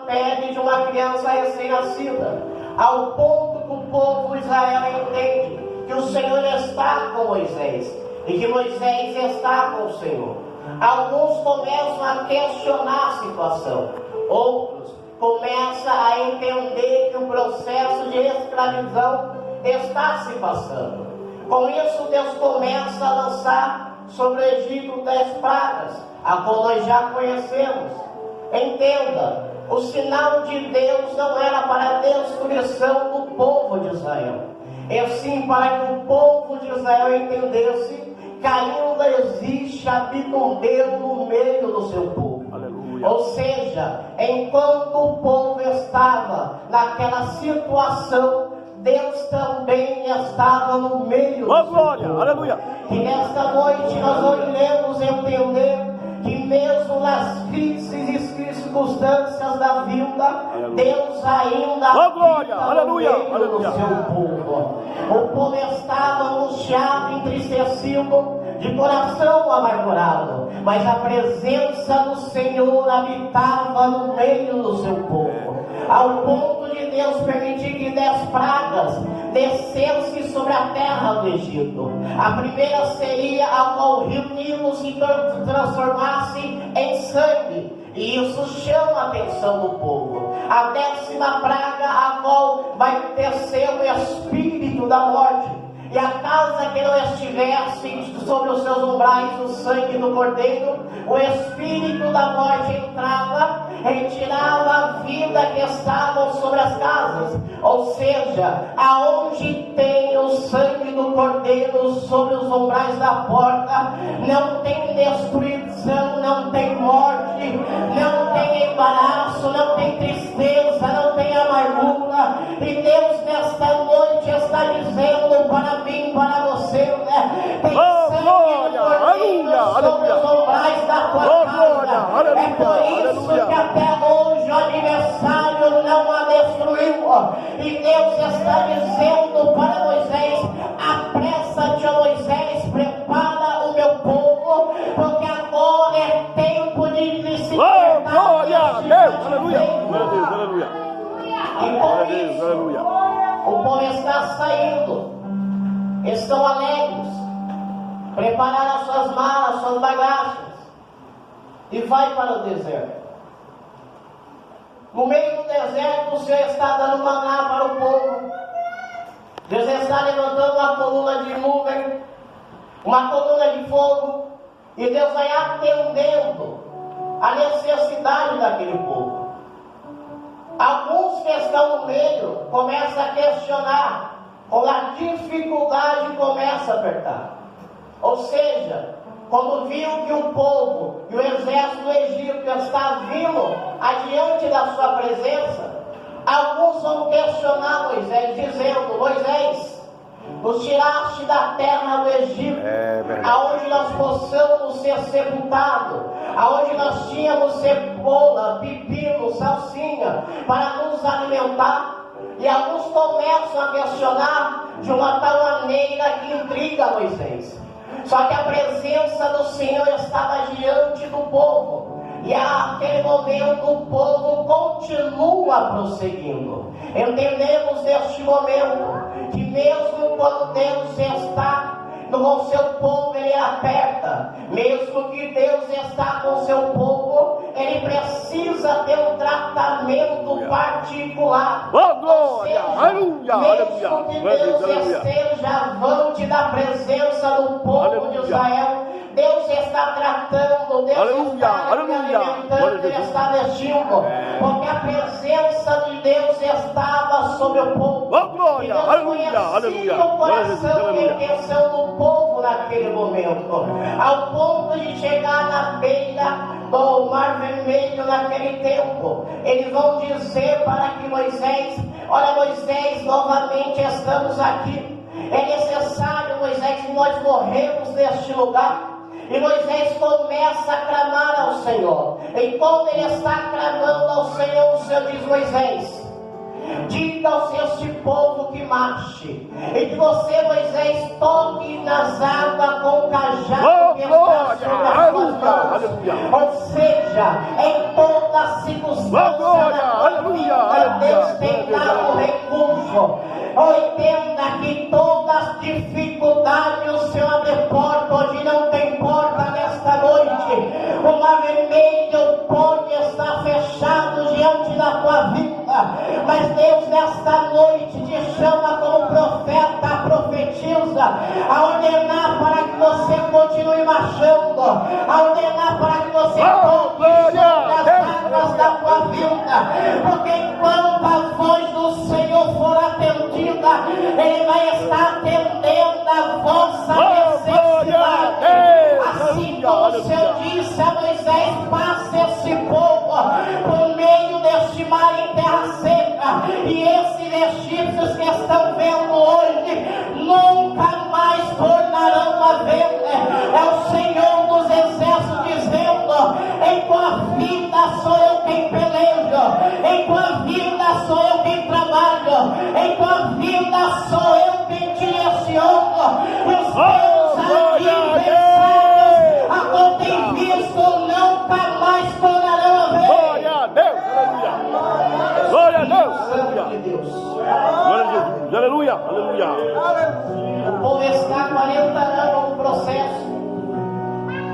pede de uma criança recém-nascida, ao ponto que o povo de Israel entende que o Senhor está com Moisés e que Moisés está com o Senhor. Alguns começam a questionar a situação, outros começam a entender que o processo de escravidão está se passando. Com isso, Deus começa a lançar sobre o Egito 10 pragas, a qual nós já conhecemos. Entenda, o sinal de Deus não era para a destruição do povo de Israel, e sim para que o povo de Israel entendesse que ainda existe, habita um Deus no meio do seu povo. Aleluia. Ou seja, enquanto o povo estava naquela situação, Deus também estava no meio do seu povo. Aleluia. E nesta noite nós iremos entender que mesmo nas crises e circunstâncias da vida, Deus ainda habita no meio do seu povo. O povo estava angustiado, entristecido, de coração amargurado, mas a presença do Senhor habitava no meio do seu povo, ao ponto de Deus permitir que 10 pragas descessem sobre a terra do Egito. A primeira seria a qual o rio Nilo se transformasse em sangue, e isso chama a atenção do povo. A 10ª praga, a qual vai descer o espírito da morte, e a casa que não estivesse sobre os seus umbrais o sangue do cordeiro, o espírito da morte entrava e tirava a vida que estava sobre as casas. Ou seja, aonde tem o sangue do cordeiro sobre os umbrais da porta, não tem destruição, não tem morte, não tem embaraço, não tem tristeza, não tem amargura. E Deus nesta noite está dizendo para mim, para você, tem sangue do cordeiro sobre os umbrais da tua casa. É por isso que até hoje o adversário não a destruiu. E Deus está dizendo para Moisés: apressa-te, Moisés, prepara o meu povo, porque agora é tempo de se libertar. Glória a Deus, aleluia, aleluia. E por isso, o povo está saindo, estão alegres, prepararam as suas malas, suas bagagens, e vai para o deserto. No meio do deserto, o Senhor está dando maná para o povo. Deus está levantando uma coluna de nuvem, uma coluna de fogo, e Deus vai atendendo a necessidade daquele povo. Alguns que estão no meio começam a questionar, com a dificuldade começa a apertar. Ou seja, quando viu que o povo e o exército do Egito está vindo adiante da sua presença, alguns vão questionar Moisés, dizendo: Moisés, nos tiraste da terra do Egito, aonde nós possamos ser sepultados, aonde nós tínhamos cebola, pepino, salsinha, para nos alimentar. E alguns começam a questionar de uma tal maneira que intriga Moisés. Só que a presença do Senhor estava diante do povo, e naquele momento o povo continua prosseguindo. Entendemos neste momento que mesmo quando Deus está com o seu povo, Ele aperta. Mesmo que Deus está com o seu povo, Ele precisa ter um tratamento particular. Ou seja, mesmo que Deus esteja avante da presença do povo de Israel, Deus está tratando, Deus está alimentando, Ele está vestindo, porque a presença de Deus estava sobre o povo. E Deus conhecia o coração e a intenção do povo naquele momento, ao ponto de chegar na beira do Mar Vermelho naquele tempo. Eles vão dizer para que Moisés: olha, Moisés, novamente estamos aqui. É necessário, Moisés, que nós morremos neste lugar. E Moisés começa a clamar ao Senhor. E quando ele está clamando ao Senhor, o Senhor diz: Moisés, diga aos este povo que marche, e que você, Moisés, toque nas águas com o cajado que está sobre as suas mãos. Ou seja, em toda circunstância da dado recurso. Entenda que todas as dificuldades o Senhor abre porta. Hoje não tem porta nesta noite. O mar vermelho pode estar fechado diante da tua vida, mas Deus nesta noite te chama como profeta, profetiza, a ordenar para que você continue marchando, a ordenar para que você conquiste as águas da tua vida, porque enquanto a voz do Senhor for atendida, Ele vai estar atendendo a vossa necessidade. Assim como o Senhor disse a Moisés: passa esse povo por meio deste mar em terra seca, e esses egípcios que estão vendo hoje nunca mais tornarão a ver. É o Senhor dos exércitos dizendo: em tua vida sou eu quem pelejo, em tua vida sou eu quem trabalho, em tua vida sou eu quem te leciono. E os teus adversários, a qual tem visto, nunca mais tornarão a ver. Glória a Deus, aleluia. Glória a Deus, aleluia. Glória a Jesus, aleluia, aleluia. O povo está 40 anos no processo,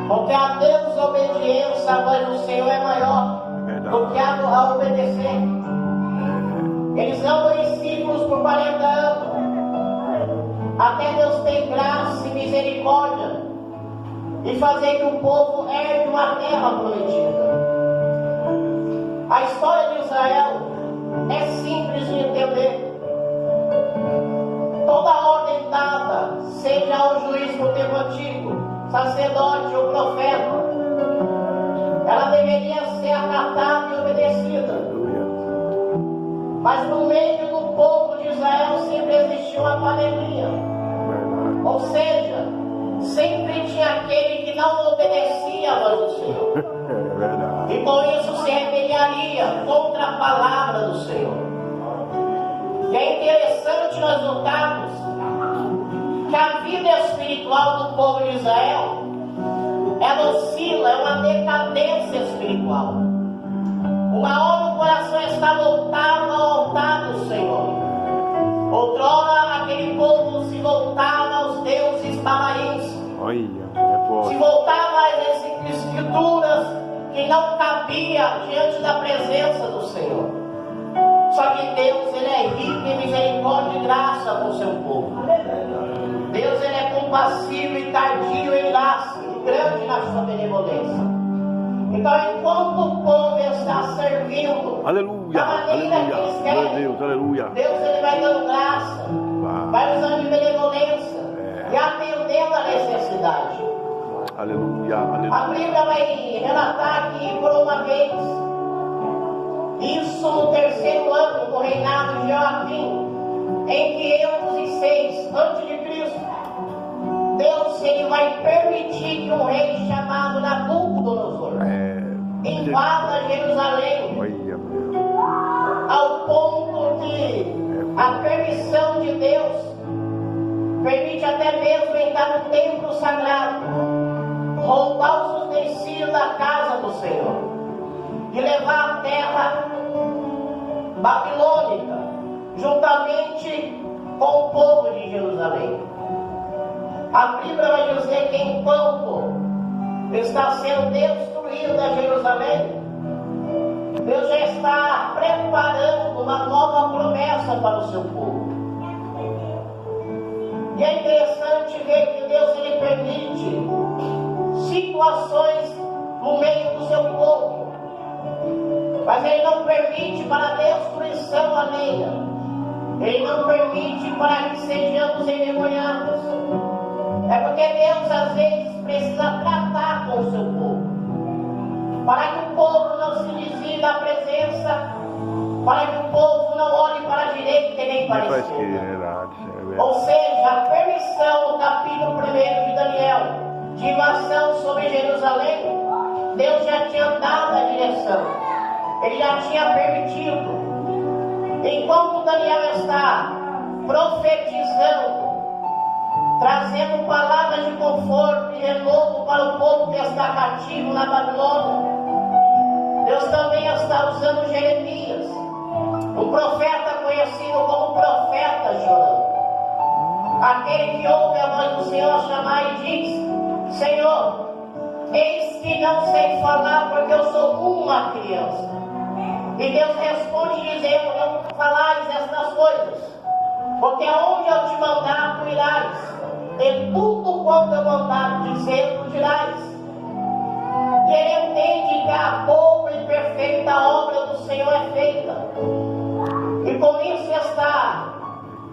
porque a desobediência à voz do Senhor é maior do que a obedecer. Eles andam em ciclos por 40 anos, até Deus ter graça e misericórdia e fazer que o povo herde uma terra prometida. A história de Israel é simples de entender. Toda ordem dada, seja ao juiz no tempo antigo, sacerdote ou profeta, ela deveria ser acatada e obedecida. Mas no meio do povo de Israel sempre existiu uma panelinha. Ou seja, sempre tinha aquele que não obedecia à voz do Senhor. E com isso se rebelaria contra a palavra do Senhor. E é interessante nós notarmos que a vida espiritual do povo de Israel, ela oscila, é uma decadência espiritual. Uma hora o coração está voltado ao altar do Senhor. Outrora aquele povo se voltava aos deuses balaíns, se voltava às escrituras que não cabia diante da presença do Senhor. Só que Deus, Ele é rico em misericórdia e graça com o seu povo. Deus, Ele é compassivo e tardio em graça, e grande na sua benevolência. Então, enquanto o povo está servindo, aleluia, da maneira que eles querem, Deus, aleluia, Deus, Ele vai dando graça, vai usando de benevolência e atendendo a necessidade. Aleluia, aleluia. A Bíblia vai relatar que por uma vez, isso no 3º ano do reinado de Joaquim, em 506 a.C., Deus, Ele vai permitir que um rei chamado Nabucodonosor invada Jerusalém, ao ponto que a permissão de Deus permite até mesmo entrar no templo sagrado, roubar os utensílios da casa do Senhor e levar a terra babilônica juntamente com o povo de Jerusalém. A Bíblia vai dizer que enquanto está sendo destruída Jerusalém, Deus já está preparando uma nova promessa para o seu povo. E é interessante ver que Deus, Ele permite situações no meio do seu povo, mas Ele não permite para a destruição alheia. Ele não permite para que sejamos envergonhados. É porque Deus às vezes precisa tratar com o seu povo, para que o povo não se desvie da presença, para que o povo não olhe para a direita e nem para a esquerda. Ou seja, a permissão no capítulo 1 de Daniel de invasão sobre Jerusalém, Deus já tinha dado a direção, Ele já tinha permitido. Enquanto Daniel está profetizando, trazendo palavras de conforto e renovo para o povo que está cativo na Babilônia, Deus também está usando Jeremias, um profeta aquele que ouve a voz do Senhor chamar e diz: Senhor, eis que não sei falar porque eu sou uma criança. E Deus responde dizendo: não falais estas coisas, porque aonde eu te mandar tu irás, e tudo quanto eu mandar dizer tu dirás. E ele entende que a boa e perfeita obra do Senhor é feita. E com isso está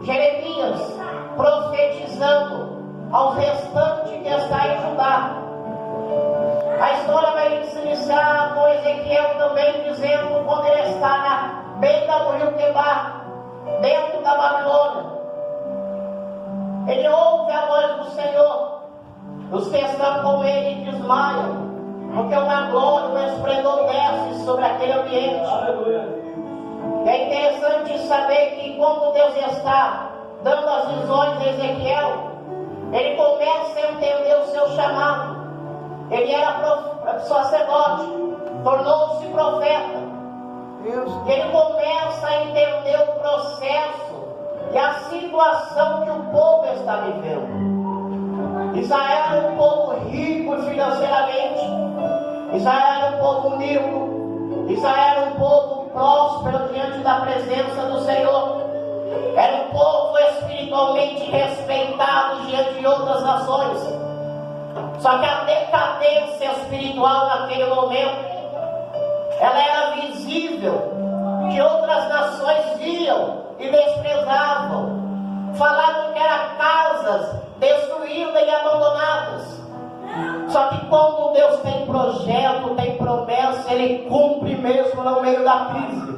Jeremias profetizando aos restantes que está em Judá. A história vai se iniciar com Ezequiel também dizendo quando ele está na beira do rio Quebar, dentro da Babilônia. Ele ouve a voz do Senhor. Os que estão com ele desmaiam, porque uma glória, um esplendor desce sobre aquele ambiente. É interessante saber que quando Deus está dando as visões a Ezequiel, ele começa a entender o seu chamado. Ele era sacerdote, tornou-se profeta. Ele começa a entender o processo e a situação que o povo está vivendo. Israel era um povo rico financeiramente. Israel era um povo unido. Israel era um povo próspero diante da presença do Senhor. Era um povo espiritualmente respeitado diante de outras nações. Só que a decadência espiritual naquele momento, ela era visível, que outras nações viam e desprezavam. Falavam que eram casas destruídas e abandonadas. Só que quando Deus tem projeto, tem promessa, Ele cumpre mesmo no meio da crise.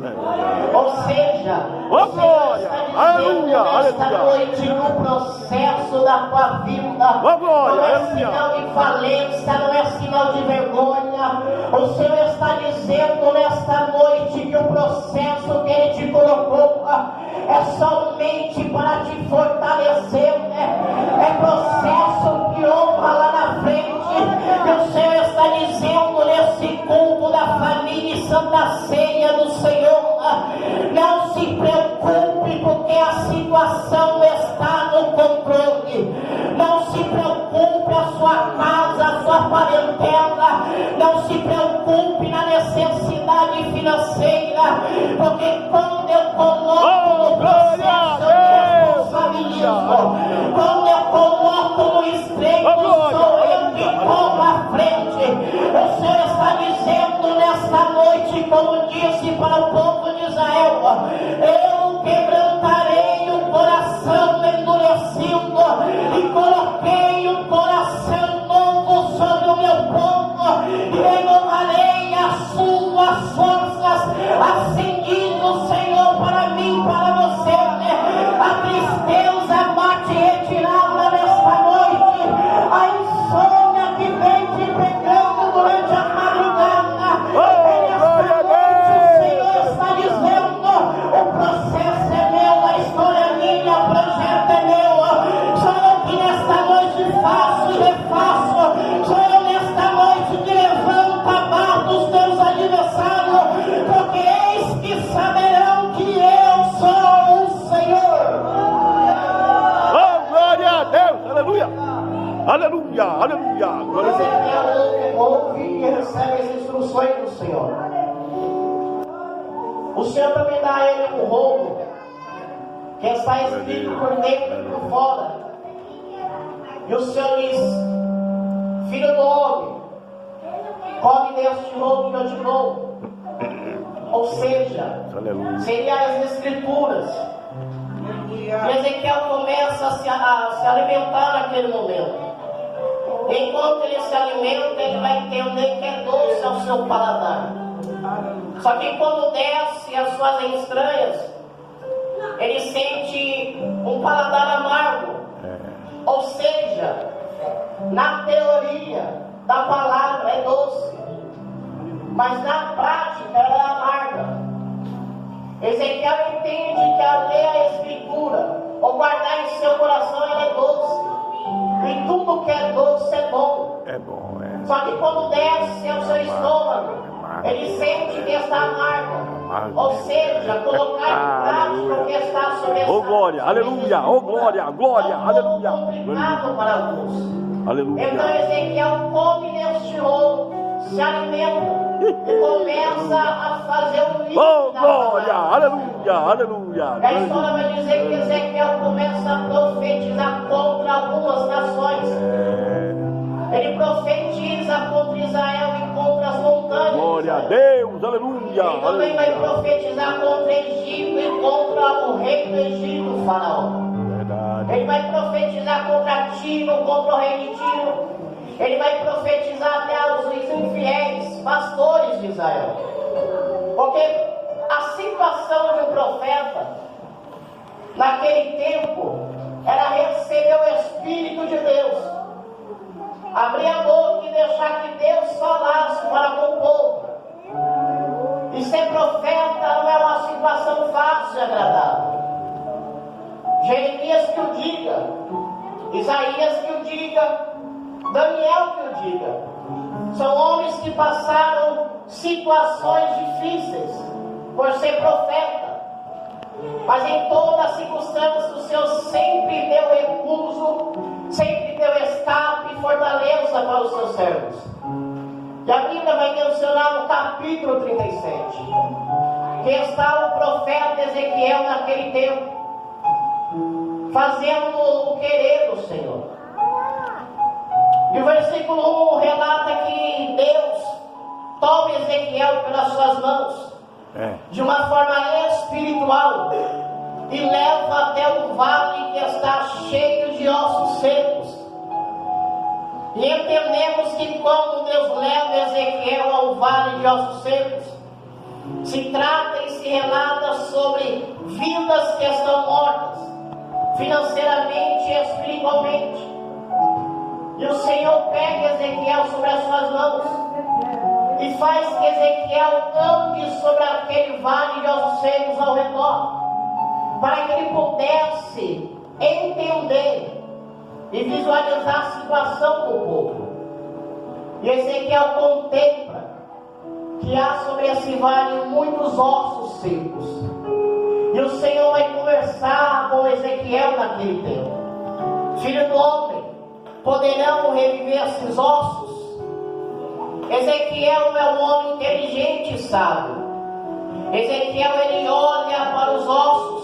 Ou seja, oh, glória, aleluia, nesta noite, no processo da tua vida, oh, glória, não é aleluia. sinal de falência, não é sinal de vergonha. O Senhor está dizendo nesta noite que o processo que Ele te colocou é somente para te fortalecer, é processo que honra lá na frente. E o Senhor está dizendo nesse culto da família e santa ceia do Senhor: não se preocupe, porque a situação está no controle. Não se preocupe a sua casa, a sua parentela. Não se preocupe na necessidade financeira, porque quando eu coloco no processo, eu me responsabilizo. Quando eu coloco no estreito, sou eu que tomo a frente. O Senhor está dizendo nesta noite, como disse para o povo de Israel: eu quebrantarei o coração endurecido e coloquei um coração novo sobre o meu povo, e renovarei as suas forças. Assim diz o Senhor para mim, para você: a tristeza bate retirada nesta noite, a insônia que vem te pegando durante a madrugada. Nesta noite o Senhor está dizendo: o processo é meu, a história é minha, o projeto é meu. Sou eu que nesta noite faço e refaço. Sou eu nesta noite que levanto a barra dos teus adversários, porque eis que saberão que eu sou o Senhor. Oh, glória a Deus, aleluia, aleluia, aleluia. Glória a Deus. Você ouve e recebe as instruções do Senhor. O Senhor também dá a ele um rolo, que está escrito por dentro e por fora. E o Senhor diz: filho do homem, come deste rolo que eu te dou. Ou seja, Aleluia. seria as escrituras. E Ezequiel começa a se alimentar naquele momento. Enquanto ele se alimenta, ele vai entender que é doce ao seu paladar. Só que quando desce as suas entranhas, ele sente um paladar amargo. Ou seja, na teoria da palavra é doce, mas na prática ela é amarga. Ezequiel entende que ao ler a Escritura, ou guardar em seu coração, ela é doce. E tudo que é doce é bom. É bom, é. Só que quando desce ao seu estômago, ele sente que está amargo. Ou seja, colocar em prática o que está sobre essa Oh glória, aleluia, oh glória, glória, aleluia. Complicado para alguns. Aleluia. Então Ezequiel come neste rolo, se alimenta e começa a fazer um livro. Oh glória, aleluia, aleluia. A história vai dizer que Ezequiel começa a profetizar contra algumas nações. Ele profetiza contra Israel e contra as montanhas. Glória a Deus, aleluia. Ele também vai profetizar contra Egito e contra o rei do Egito, Faraó. Verdade. Ele vai profetizar contra Tiro, contra o rei de Tiro. Ele vai profetizar até os infiéis pastores de Israel. Porque a situação de um profeta naquele tempo era receber o Espírito de Deus, abrir a boca e deixar que Deus falasse para com o povo. E ser profeta não é uma situação fácil e agradável. Jeremias que o diga, Isaías que o diga, Daniel que o diga. São homens que passaram situações difíceis por ser profeta. Mas em toda circunstância o Senhor sempre deu recurso, sempre deu escape e fortaleza para os seus servos. E a Bíblia vai mencionar no capítulo 37 que está o profeta Ezequiel naquele tempo, fazendo o querer do Senhor. E o versículo 1 relata que Deus toma Ezequiel pelas suas mãos, de uma forma espiritual, e leva até um vale que está cheio de ossos secos. E entendemos que quando Deus leva Ezequiel ao vale de ossos secos, se trata e se relata sobre vidas que estão mortas, financeiramente e espiritualmente. E o Senhor pega Ezequiel sobre as suas mãos e faz que Ezequiel ande sobre aquele vale de ossos secos ao redor, para que ele pudesse entender e visualizar a situação do povo. E Ezequiel contempla que há sobre esse vale muitos ossos secos. E o Senhor vai conversar com Ezequiel naquele tempo. Filho do homem, poderão reviver esses ossos? Ezequiel é um homem inteligente e sábio. Ezequiel, ele olha para os ossos.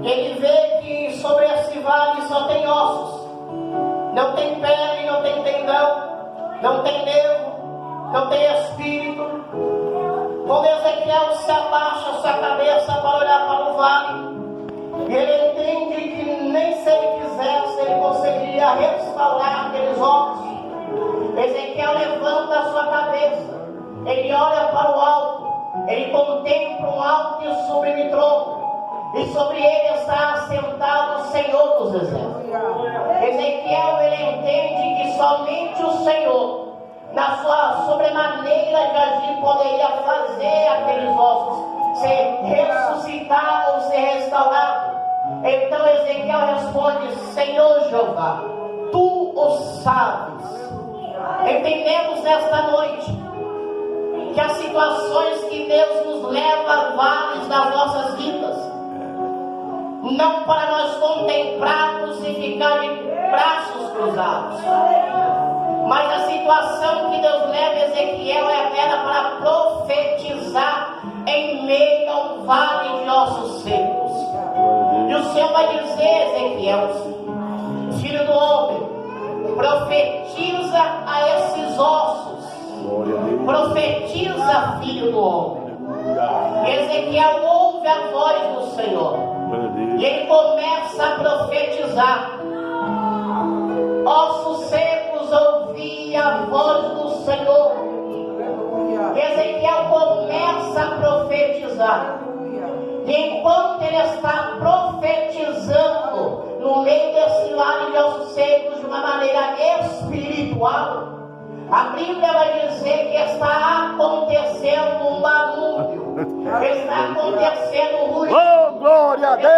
Ele vê que sobre esse vale só tem ossos. Não tem pele, não tem tendão, não tem nervo, não tem espírito. Quando Ezequiel se abaixa sua cabeça para olhar para o vale, ele entende que nem se ele quisesse, ele conseguiria restaurar aqueles ossos. Ezequiel levanta a sua cabeça, ele olha para o alto, ele contempla um alto e sublime trono, e sobre ele está assentado o Senhor dos Exércitos. Ezequiel, ele entende que somente o Senhor, na sua sobremaneira de agir, poderia fazer aqueles ossos ser ressuscitados ou ser restaurados. Então Ezequiel responde: Senhor Jeová, tu o sabes. Entendemos nesta noite que as situações que Deus nos leva a vales das nossas vidas, não para nós contemplarmos e ficar de braços cruzados, mas a situação que Deus leva Ezequiel era para profetizar em meio a um vale de ossos secos. E o Senhor vai dizer, Ezequiel, filho do homem, profetiza a esses ossos. Profetiza, filho do homem. E Ezequiel ouve a voz do Senhor. E ele começa a profetizar. Ossos secos, ouvi a voz do Senhor. Ezequiel começa a profetizar. E enquanto ele está profetizando no meio desse vale de ossos secos de uma maneira espiritual, a Bíblia vai dizer que está acontecendo um barulho, está acontecendo um ruído, oh glória a Deus,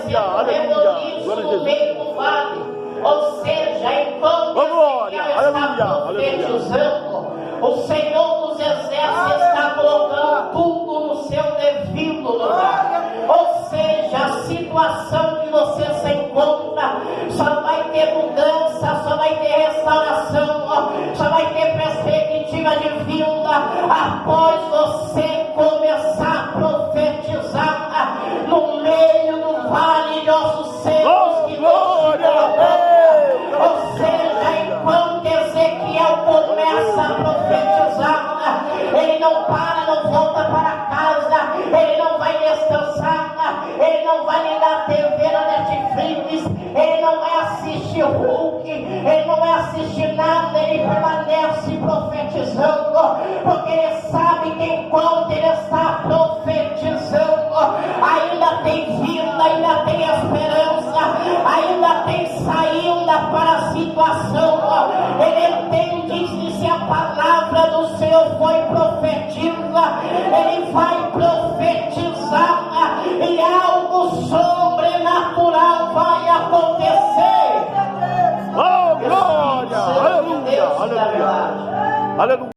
está acontecendo rebuliço no meio do vale. Ou seja, enquanto Ezequiel está profetizando, o Senhor dos Exércitos está colocando tudo segundo lugar. Ou seja, a situação que você se encontra só vai ter mudança, só vai ter restauração, só vai ter perspectiva de vida após você começar a profetizar no meio do vale de ossos secos que Deus te. Ou seja, enquanto Ezequiel começa a profetizar, ele não para, não volta para casa, ele não vai descansar, ele não vai ligar a TV na Netflix, ele não vai assistir Hulk, ele não vai assistir nada, ele permanece profetizando, porque ele sabe que enquanto ele está profetizando, ainda tem vida, ainda tem esperança, ainda tem saída para a situação. Ele entende que se a palavra do Senhor foi profetiza, ele vai profetizar e algo sobrenatural vai acontecer. Oh, glória! Aleluia! Aleluia! Aleluia!